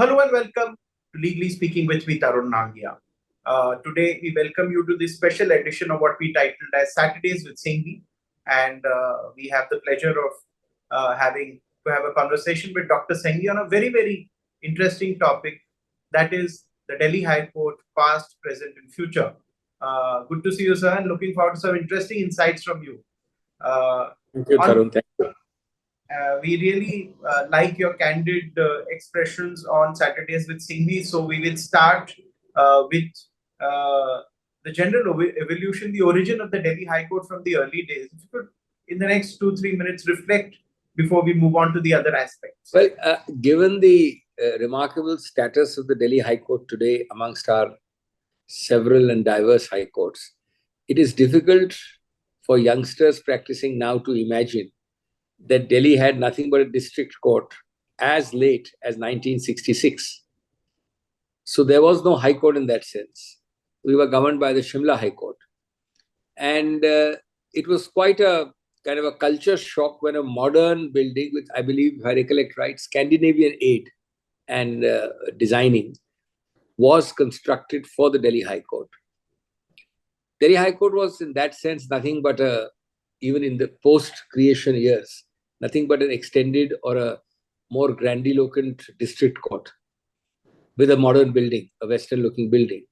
Hello and welcome to Legally Speaking with me, Tarun Nangia. Today, we welcome you to this special edition of what we titled as Saturdays with Singhvi. And we have the pleasure of having to have a conversation with Dr. Singhvi on a very, very interesting topic, that is the Delhi High Court, past, present, and future. Good to see you, sir, and looking forward to some interesting insights from you. Thank you, Tarun. Thank you. We really like your candid expressions on Saturdays with Singhvi. So we will start with the general evolution, the origin of the Delhi High Court from the early days. If you could, in the next 2-3 minutes, reflect before we move on to the other aspects. Well, given the remarkable status of the Delhi High Court today amongst our several and diverse high courts, it is difficult for youngsters practicing now to imagine that Delhi had nothing but a district court as late as 1966. So there was no high court in that sense. We were governed by the Shimla High Court. And it was quite a kind of a culture shock when a modern building, which I believe, if I recollect right, Scandinavian aid and designing, was constructed for the Delhi High Court. Delhi High Court was in that sense nothing but even in the post-creation years, nothing but an extended or a more grandiloquent district court with a modern building, a Western-looking building.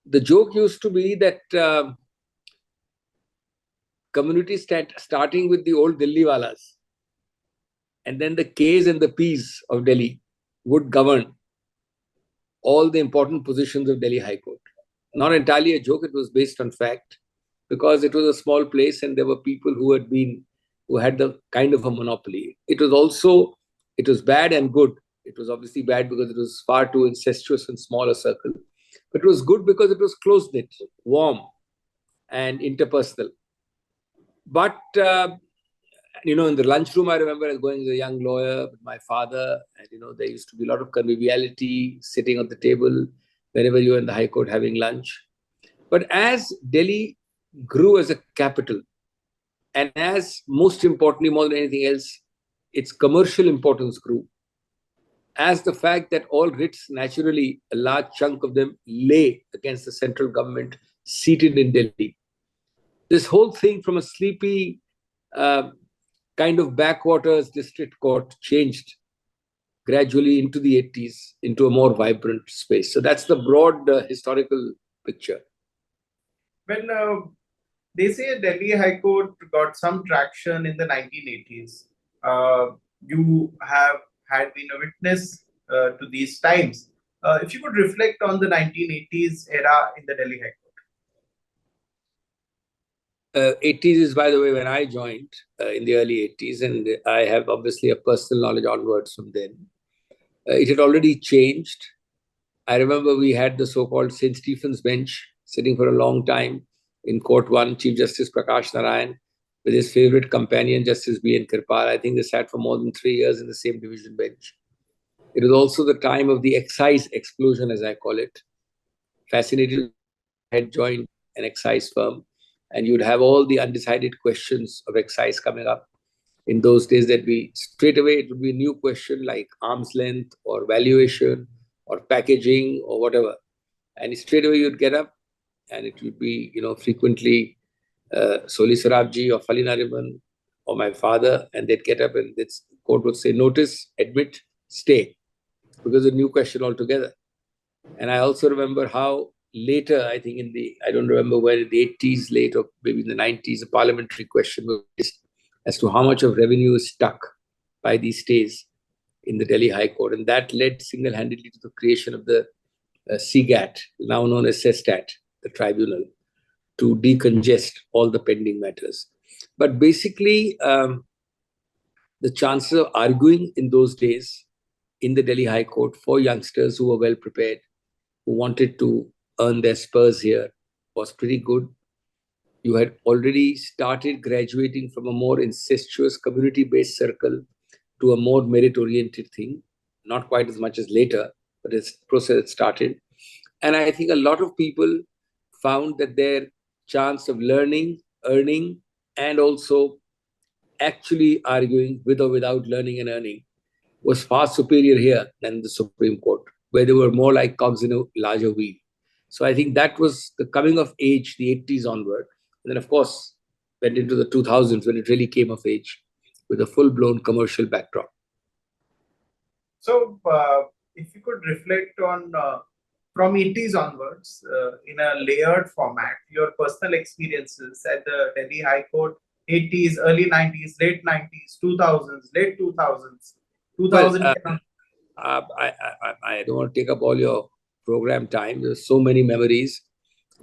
The joke used to be that communities starting with the old Delhiwalas and then the Ks and the Ps of Delhi would govern all the important positions of Delhi High Court. Not entirely a joke, it was based on fact, because it was a small place and there were people who had the kind of a monopoly. It was bad and good. It was obviously bad because it was far too incestuous and small a circle. But it was good because it was close-knit, warm, and interpersonal. But, in the lunchroom, I remember going as a young lawyer with my father, and, there used to be a lot of conviviality, sitting at the table, wherever you were in the High Court having lunch. But as Delhi grew as a capital, and as, most importantly, more than anything else, its commercial importance grew, as the fact that all writs, naturally, a large chunk of them lay against the central government seated in Delhi. This whole thing from a sleepy kind of backwaters district court changed gradually into the 80s into a more vibrant space. So that's the broad historical picture. When they say Delhi High Court got some traction in the 1980s, you have had been a witness to these times. If you could reflect on the 1980s era in the Delhi High Court. 80s is, by the way, when I joined in the early 80s, and I have obviously a personal knowledge onwards from then. It had already changed. I remember we had the so-called St. Stephen's bench sitting for a long time in Court 1, Chief Justice Prakash Narayan, with his favorite companion, Justice B.N. Kirpal. I think they sat for more than 3 years in the same division bench. It was also the time of the excise explosion, as I call it. Fascinated, I had joined an excise firm, and you'd have all the undecided questions of excise coming up. In those days, straight away, it would be a new question like arm's length or valuation or packaging or whatever. And straight away, you'd get up, and it would be, frequently Soli Sarabji or Fali Nariman or my father, and they'd get up and the court would say, notice, admit, stay, because a new question altogether. And I also remember how later, I think I don't remember where, in the 80s, late or maybe in the 90s, a parliamentary question was raised as to how much of revenue is stuck by these stays in the Delhi High Court. And that led single-handedly to the creation of the CGAT, now known as CESTAT, the tribunal, to decongest all the pending matters. But basically, the chances of arguing in those days in the Delhi High Court for youngsters who were well prepared, who wanted to earn their spurs here, was pretty good. You had already started graduating from a more incestuous community-based circle to a more merit-oriented thing, not quite as much as later, but it's a process that started. And I think a lot of people found that their chance of learning, earning, and also actually arguing with or without learning and earning was far superior here than the Supreme Court, where they were more like cogs in a larger wheel. So I think that was the coming of age, the 80s onward. And then, of course, went into the 2000s when it really came of age with a full-blown commercial backdrop. So, if you could reflect on from 80s onwards in a layered format, your personal experiences at the Delhi High Court, 80s, early 90s, late 90s, 2000s, late 2000s, Well, 2000. I don't want to take up all your program time. There's so many memories.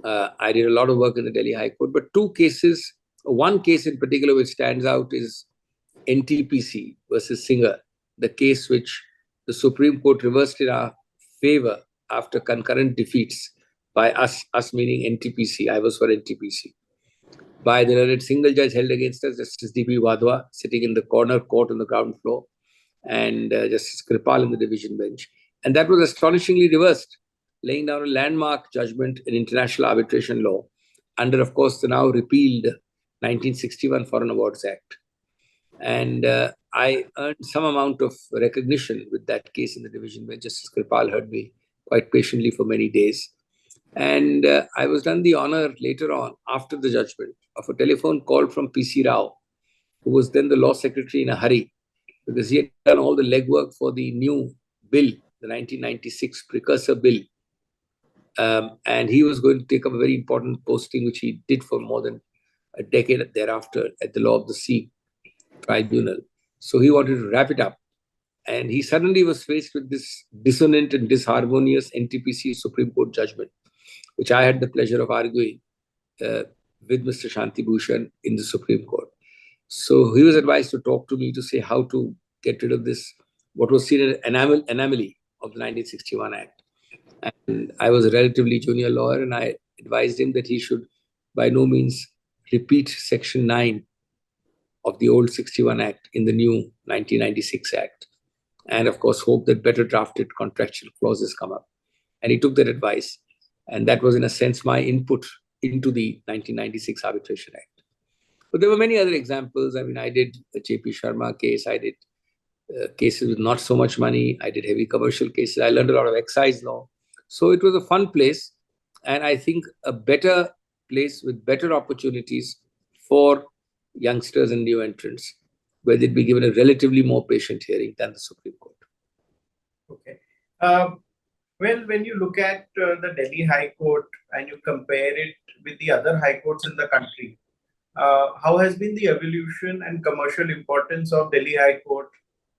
I did a lot of work in the Delhi High Court, but one case in particular which stands out is NTPC versus Singer, the case which the Supreme Court reversed in our favor after concurrent defeats by us meaning NTPC. I was for NTPC. By the learned single judge held against us, Justice D.B. Wadhwa, sitting in the corner court on the ground floor, and Justice Kripal in the division bench. And that was astonishingly reversed, laying down a landmark judgment in international arbitration law under, of course, the now repealed 1961 Foreign Awards Act. And I earned some amount of recognition with that case in the division bench. Justice Kripal heard me quite patiently for many days. And I was done the honor later on, after the judgment, of a telephone call from P.C. Rao, who was then the law secretary in a hurry, because he had done all the legwork for the new bill, the 1996 precursor bill. And he was going to take up a very important posting, which he did for more than a decade thereafter at the Law of the Sea Tribunal. So he wanted to wrap it up. And he suddenly was faced with this dissonant and disharmonious NTPC Supreme Court judgment, which I had the pleasure of arguing with Mr. Shanti Bhushan in the Supreme Court. So he was advised to talk to me to say how to get rid of this, what was seen as an anomaly of the 1961 Act. And I was a relatively junior lawyer, and I advised him that he should by no means repeat Section 9 of the old 61 Act in the new 1996 Act. And of course, hope that better drafted contractual clauses come up. And he took that advice. And that was, in a sense, my input into the 1996 Arbitration Act. But there were many other examples. I mean, I did a J.P. Sharma case. I did cases with not so much money. I did heavy commercial cases. I learned a lot of excise law. So it was a fun place. And I think a better place with better opportunities for youngsters and new entrants, where they'd be given a relatively more patient hearing than the Supreme Court. Okay. Well, when you look at the Delhi High Court and you compare it with the other high courts in the country, how has been the evolution and commercial importance of Delhi High Court?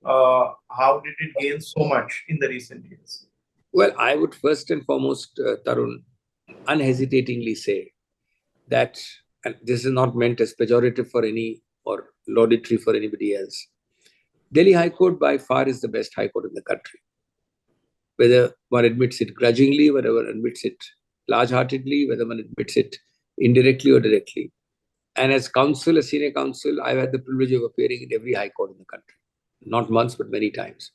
How did it gain so much in the recent years? Well, I would first and foremost, Tarun, unhesitatingly say that, and this is not meant as pejorative for any or laudatory for anybody else, Delhi High Court by far is the best high court in the country. Whether one admits it grudgingly, whether one admits it large-heartedly, whether one admits it indirectly or directly. And as counsel, as senior counsel, I've had the privilege of appearing in every high court in the country. Not once, but many times.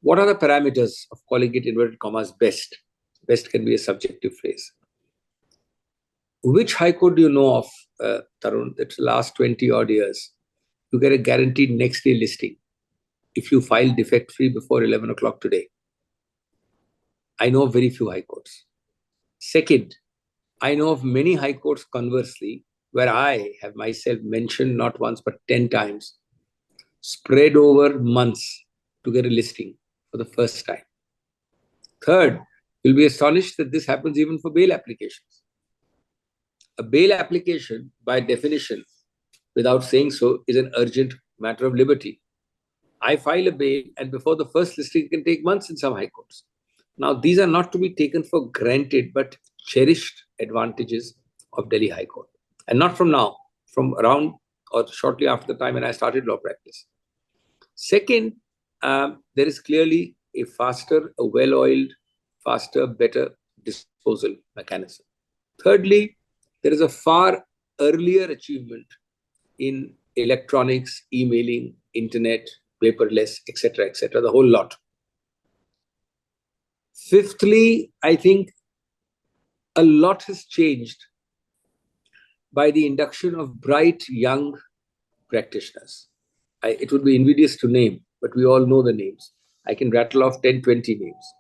What are the parameters of calling it, inverted commas, best? Best can be a subjective phrase. Which high court do you know of, Tarun, that the last 20 odd years, you get a guaranteed next day listing if you file defect-free before 11 o'clock today? I know of very few high courts. Second, I know of many high courts conversely, where I have myself mentioned not once but 10 times, spread over months to get a listing for the first time. Third, you'll be astonished that this happens even for bail applications. A bail application, by definition, without saying so, is an urgent matter of liberty. I file a bail, and before the first listing, it can take months in some high courts. Now, these are not to be taken for granted, but cherished advantages of Delhi High Court. And not from now, from around or shortly after the time when I started law practice. Second, there is clearly a faster, a well-oiled, faster, better disposal mechanism. Thirdly, there is a far earlier achievement in electronics, emailing, internet, paperless, etc., the whole lot. Fifthly, I think a lot has changed by the induction of bright young practitioners. It would be invidious to name, but we all know the names. I can rattle off 10, 20 names.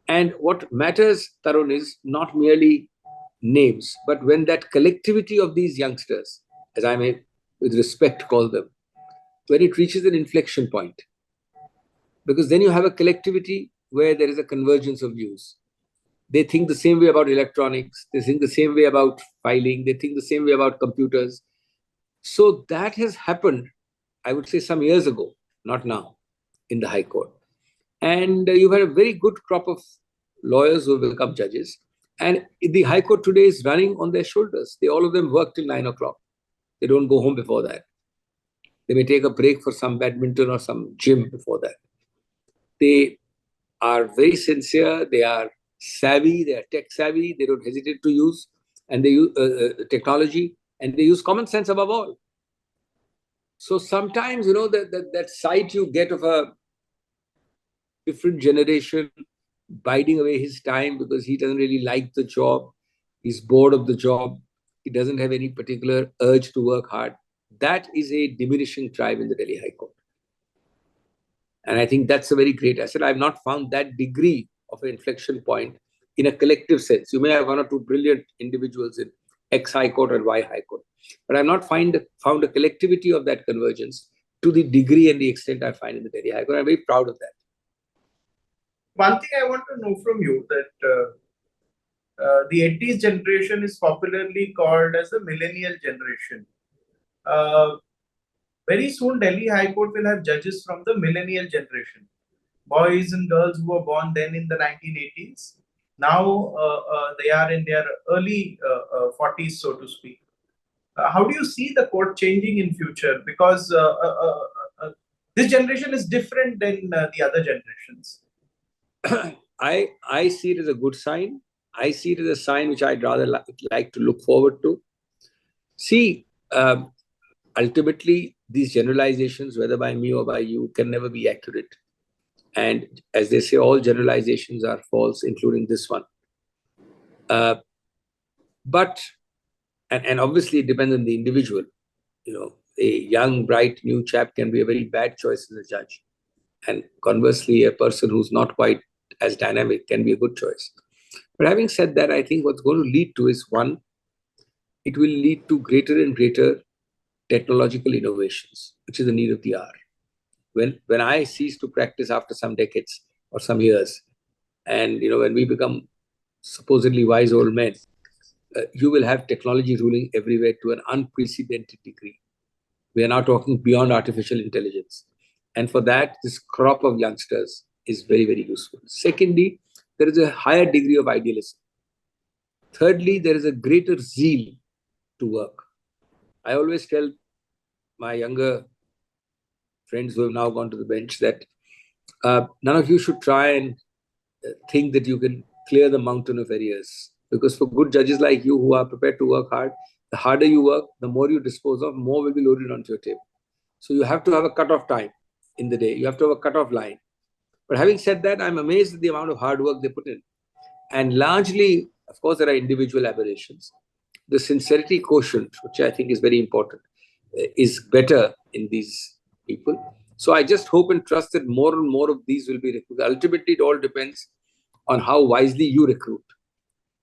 And what matters, Tarun, is not merely names, but when that collectivity of these youngsters, as I may with respect call them, when it reaches an inflection point, because then you have a collectivity where there is a convergence of views. They think the same way about electronics, they think the same way about filing, they think the same way about computers. So that has happened, I would say, some years ago, not now, in the High Court. And you've had a very good crop of lawyers who have become judges. And the High Court today is running on their shoulders. All of them work till 9 o'clock. They don't go home before that. They may take a break for some badminton or some gym before that. They are very sincere. They are savvy. They are tech savvy. They don't hesitate to use, and they use technology, and they use common sense above all. So sometimes, that sight you get of a different generation biding away his time because he doesn't really like the job, he's bored of the job, he doesn't have any particular urge to work hard. That is a diminishing tribe in the Delhi High Court. And I think that's a very great asset. I've not found that degree of an inflection point in a collective sense. You may have one or two brilliant individuals in X High Court or Y High Court, but I've not found a collectivity of that convergence to the degree and the extent I find in the Delhi High Court. I'm very proud of that. One thing I want to know from you that the 80s generation is popularly called as the millennial generation. Very soon, Delhi High Court will have judges from the millennial generation, boys and girls who were born then in the 1980s. Now they are in their early 40s, so to speak. How do you see the court changing in future? Because this generation is different than the other generations. I see it as a good sign. I see it as a sign which I'd rather like to look forward to. See, ultimately, these generalizations, whether by me or by you, can never be accurate. And as they say, all generalizations are false, including this one. But obviously, it depends on the individual. A young, bright, new chap can be a very bad choice as a judge. And conversely, a person who's not quite as dynamic can be a good choice. But having said that, I think what's going to lead to is, one, it will lead to greater and greater technological innovations, which is the need of the hour. When I cease to practice after some decades or some years, and when we become supposedly wise old men, you will have technology ruling everywhere to an unprecedented degree. We are now talking beyond artificial intelligence. And for that, this crop of youngsters is very, very useful. Secondly, there is a higher degree of idealism. Thirdly, there is a greater zeal to work. I always tell my younger friends who have now gone to the bench that none of you should try and think that you can clear the mountain of arrears. Because for good judges like you who are prepared to work hard, the harder you work, the more you dispose of, more will be loaded onto your table. So you have to have a cut-off time in the day. You have to have a cut-off line. But having said that, I'm amazed at the amount of hard work they put in. And largely, of course, there are individual aberrations. The sincerity quotient, which I think is very important, is better in these people. So I just hope and trust that more and more of these will be recruited. Ultimately, it all depends on how wisely you recruit.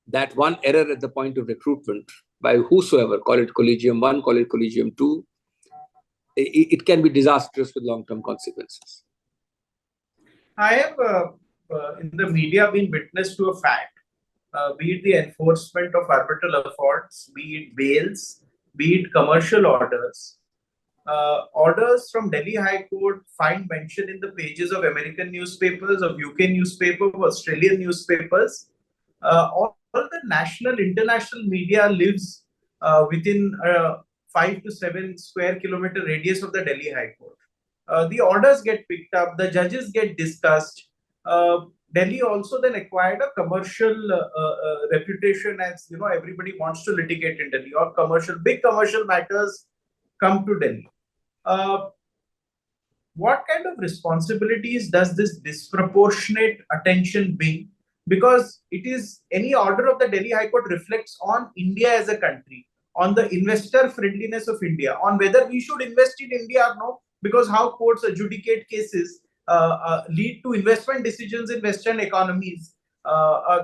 That one error at the point of recruitment by whosoever, call it Collegium 1, call it Collegium 2, it can be disastrous with long-term consequences. I have, in the media, been witness to a fact, be it the enforcement of arbitral affords, be it bails, be it commercial orders. Orders from Delhi High Court find mention in the pages of American newspapers, of UK newspapers, of Australian newspapers. All the national, international media lives within a 5 to 7 square kilometer radius of the Delhi High Court. The orders get picked up, the judges get discussed. Delhi also then acquired a commercial reputation, as everybody wants to litigate in Delhi, or big commercial matters come to Delhi. What kind of responsibilities does this disproportionate attention bring? Because it is, any order of the Delhi High Court reflects on India as a country, on the investor friendliness of India, on whether we should invest in India or no. because how courts adjudicate cases lead to investment decisions in Western economies.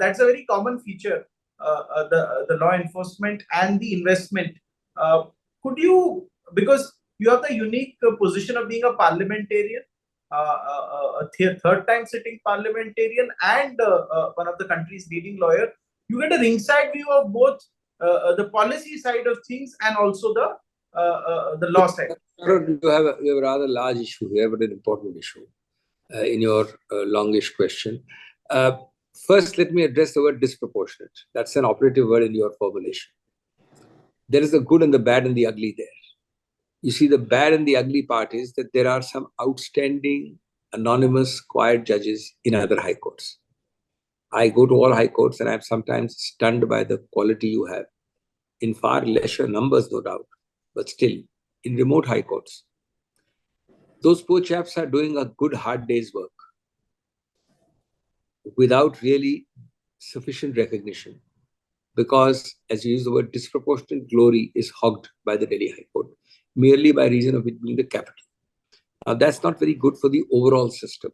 That's a very common feature, the law enforcement and the investment. Uh, could you, because you have the unique position of being a parliamentarian, third time sitting parliamentarian, and one of the country's leading lawyer, you get a ringside view of both the policy side of things and also the law side. You have a rather large issue here, but an important issue in your longish question. Uh, First, let me address the word disproportionate. That's an operative word in your formulation. There is the good and the bad and the ugly there. You see, the bad and the ugly part is that there are some outstanding, anonymous, quiet judges in other high courts. I go to all high courts and I'm sometimes stunned by the quality you have. In far lesser numbers, no doubt, but still, in remote high courts. Those poor chaps are doing a good hard day's work without really sufficient recognition, because, as you use the word, disproportionate glory is hogged by the Delhi High Court merely by reason of it being the capital. Now, that's not very good for the overall system.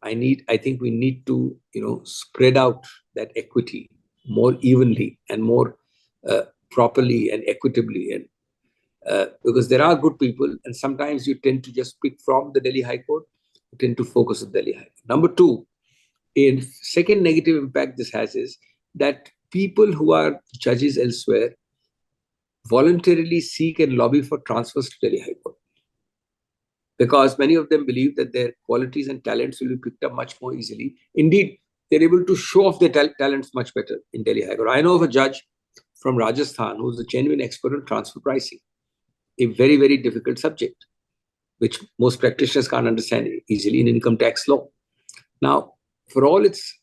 I think we need to, spread out that equity more evenly and more properly and equitably, and because there are good people, and sometimes you tend to just pick from the Delhi High Court, you tend to focus on Delhi High Court. Number two, a second negative impact this has is that people who are judges elsewhere voluntarily seek and lobby for transfers to Delhi High Court, because many of them believe that their qualities and talents will be picked up much more easily. Indeed, they're able to show off their talents much better in Delhi High Court. I know of a judge from Rajasthan who's a genuine expert on transfer pricing, a very, very difficult subject, which most practitioners can't understand easily in income tax law. Now, for all its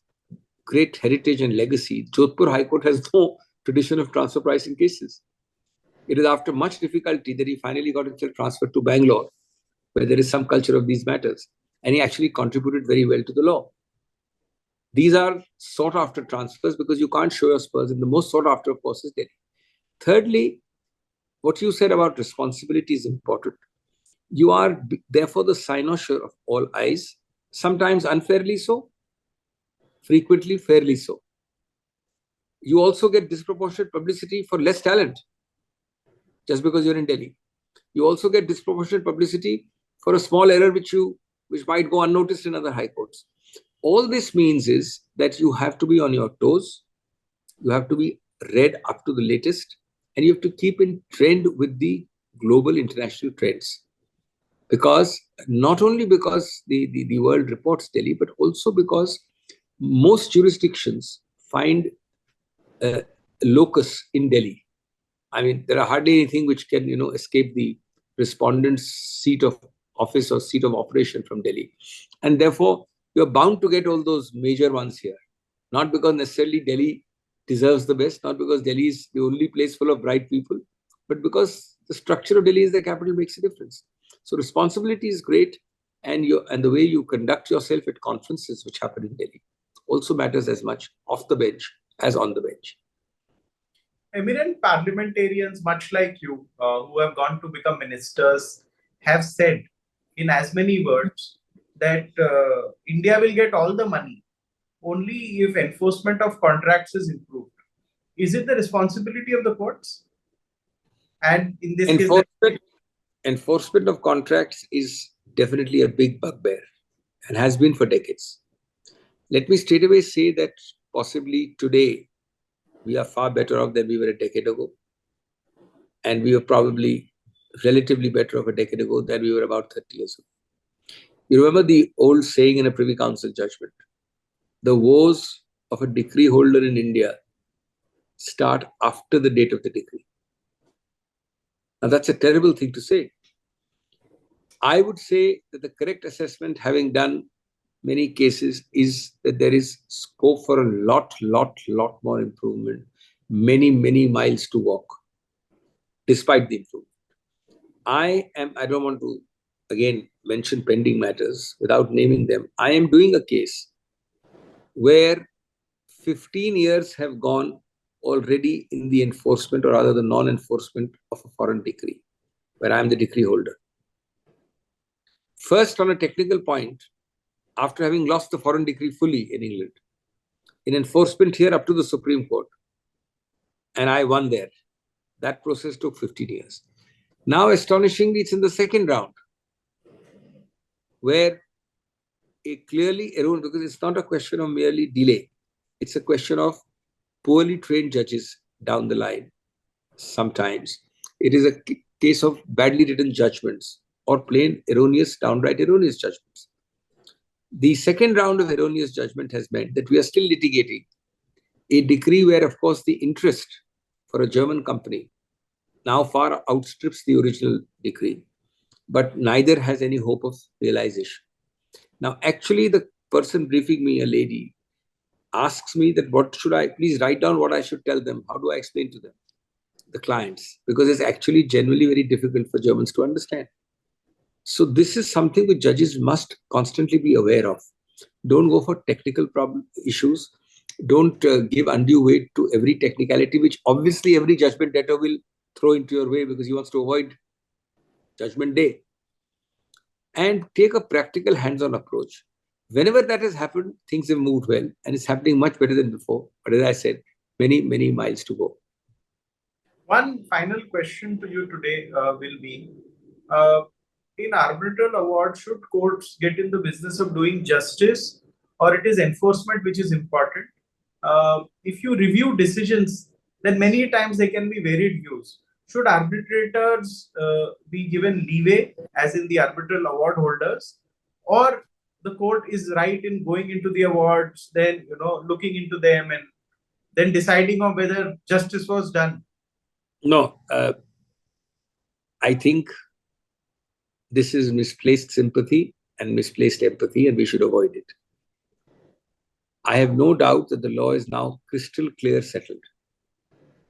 great heritage and legacy, Jodhpur High Court has no tradition of transfer pricing cases. It is after much difficulty that he finally got himself transferred to Bangalore, where there is some culture of these matters. And he actually contributed very well to the law. These are sought after transfers because you can't show your spurs, and the most sought after, of course, is Delhi. Thirdly, what you said about responsibility is important. You are therefore the cynosure of all eyes, sometimes unfairly so, frequently fairly so. You also get disproportionate publicity for less talent, just because you're in Delhi. You also get disproportionate publicity for a small error which might go unnoticed in other high courts. All this means is that you have to be on your toes, you have to be read up to the latest, and you have to keep in trend with the global international trends. Because not only because the world reports Delhi, but also because most jurisdictions find a locus in Delhi. I mean, there are hardly anything which can, escape the respondent's seat of office or seat of operation from Delhi. And therefore, you're bound to get all those major ones here. Not because necessarily Delhi deserves the best, not because Delhi is the only place full of bright people, but because the structure of Delhi as the capital makes a difference. So responsibility is great, and the way you conduct yourself at conferences which happen in Delhi also matters as much off the bench as on the bench. Eminent parliamentarians, much like you, who have gone to become ministers, have said in as many words that India will get all the money only if enforcement of contracts is improved. Is it the responsibility of the courts? And in this case, enforcement of contracts is definitely a big bugbear and has been for decades. Let me straight away say that possibly today we are far better off than we were a decade ago. And we were probably relatively better off a decade ago than we were about 30 years ago. You remember the old saying in a Privy Council judgment, the woes of a decree holder in India start after the date of the decree. Now, that's a terrible thing to say. I would say that the correct assessment, having done many cases, is that there is scope for a lot more improvement, many miles to walk, despite the improvement. I don't want to, again, mention pending matters without naming them. I am doing a case where 15 years have gone already in the enforcement, or rather the non-enforcement of a foreign decree, where I am the decree holder. First, on a technical point, after having lost the foreign decree fully in England, in enforcement here up to the Supreme Court, and I won there. That process took 15 years. Now, astonishingly, it's in the second round, where a clearly erroneous, because it's not a question of merely delay, it's a question of poorly trained judges down the line. Sometimes it is a case of badly written judgments or plain erroneous, downright erroneous judgments. The second round of erroneous judgment has meant that we are still litigating a decree where, of course, the interest for a German company now far outstrips the original decree, but neither has any hope of realization. Now, actually, the person briefing me, a lady, asks me that what should I, please write down what I should tell them. How do I explain to them, the clients? Because it's actually generally very difficult for Germans to understand. So this is something which judges must constantly be aware of. Don't go for technical issues. Don't give undue weight to every technicality, which obviously every judgment debtor will throw into your way because he wants to avoid judgment day. And take a practical hands-on approach. Whenever that has happened, things have moved well and it's happening much better than before. But as I said, many, many miles to go. One final question to you today will be, uh, in arbitral award, should courts get in the business of doing justice, or it is enforcement which is important? If you review decisions, then many times there can be varied views. Should arbitrators be given leeway, as in the arbitral award holders, or the court is right in going into the awards, then looking into them and then deciding on whether justice was done? No, I think this is misplaced sympathy and misplaced empathy, and we should avoid it. I have no doubt that the law is now crystal clear settled.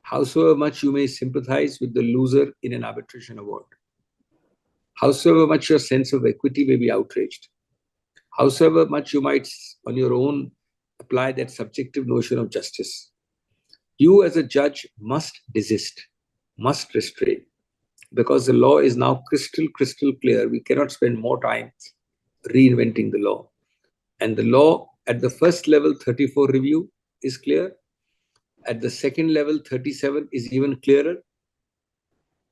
Howsoever much you may sympathize with the loser in an arbitration award, howsoever much your sense of equity may be outraged, howsoever much you might on your own apply that subjective notion of justice, you as a judge must desist, must restrain, because the law is now crystal clear. We cannot spend more time reinventing the law. And the law at the first level, 34 review is clear. At the second level, 37 is even clearer.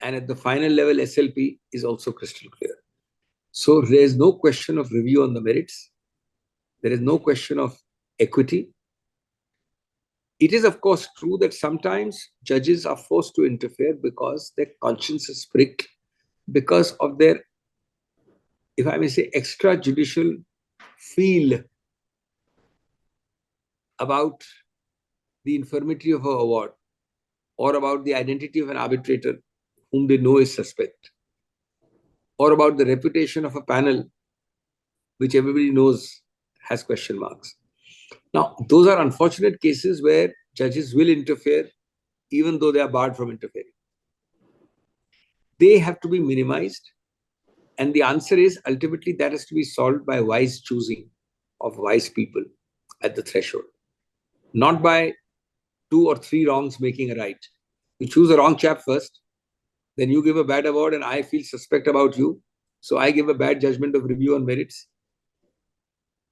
And at the final level, SLP is also crystal clear. So there is no question of review on the merits. There is no question of equity. It is, of course, true that sometimes judges are forced to interfere because their conscience is pricked, because of their, if I may say, extrajudicial feel about the infirmity of an award or about the identity of an arbitrator whom they know is suspect, or about the reputation of a panel which everybody knows has question marks. Now, those are unfortunate cases where judges will interfere even though they are barred from interfering. They have to be minimized. And the answer is ultimately that has to be solved by wise choosing of wise people at the threshold, not by 2 or 3 wrongs making a right. You choose a wrong chap first, then you give a bad award and I feel suspect about you. So I give a bad judgment of review on merits.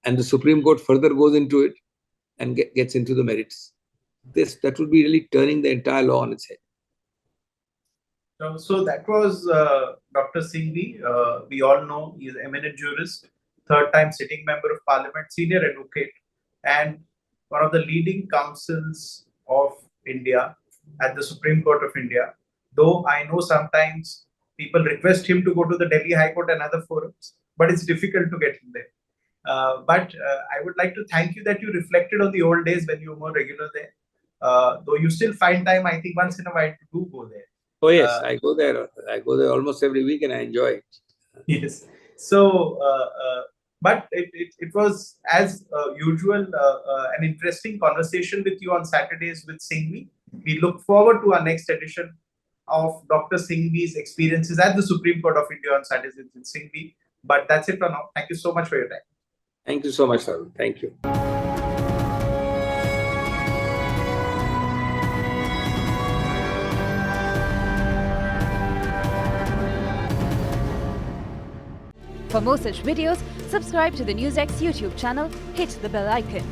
And the Supreme Court further goes into it and gets into the merits. That would be really turning the entire law on its head. So that was Dr. Singhvi. We all know he is an eminent jurist, third time sitting member of parliament, senior advocate, and one of the leading counsels of India at the Supreme Court of India. Though I know sometimes people request him to go to the Delhi High Court and other forums, but it's difficult to get him there. But I would like to thank you that you reflected on the old days when you were more regular there. Though you still find time, I think once in a while to do go there. Oh yes, I go there. I go there almost every week and I enjoy it. Yes. So, but it was as usual an interesting conversation with you on Saturdays with Singhvi. We look forward to our next edition of Dr. Singhvi's experiences at the Supreme Court of India on Saturdays with Singhvi. But that's it for now. Thank you so much for your time. Thank you so much, Tarun. Thank you. For more such videos, subscribe to the NewsX YouTube channel, hit the bell icon.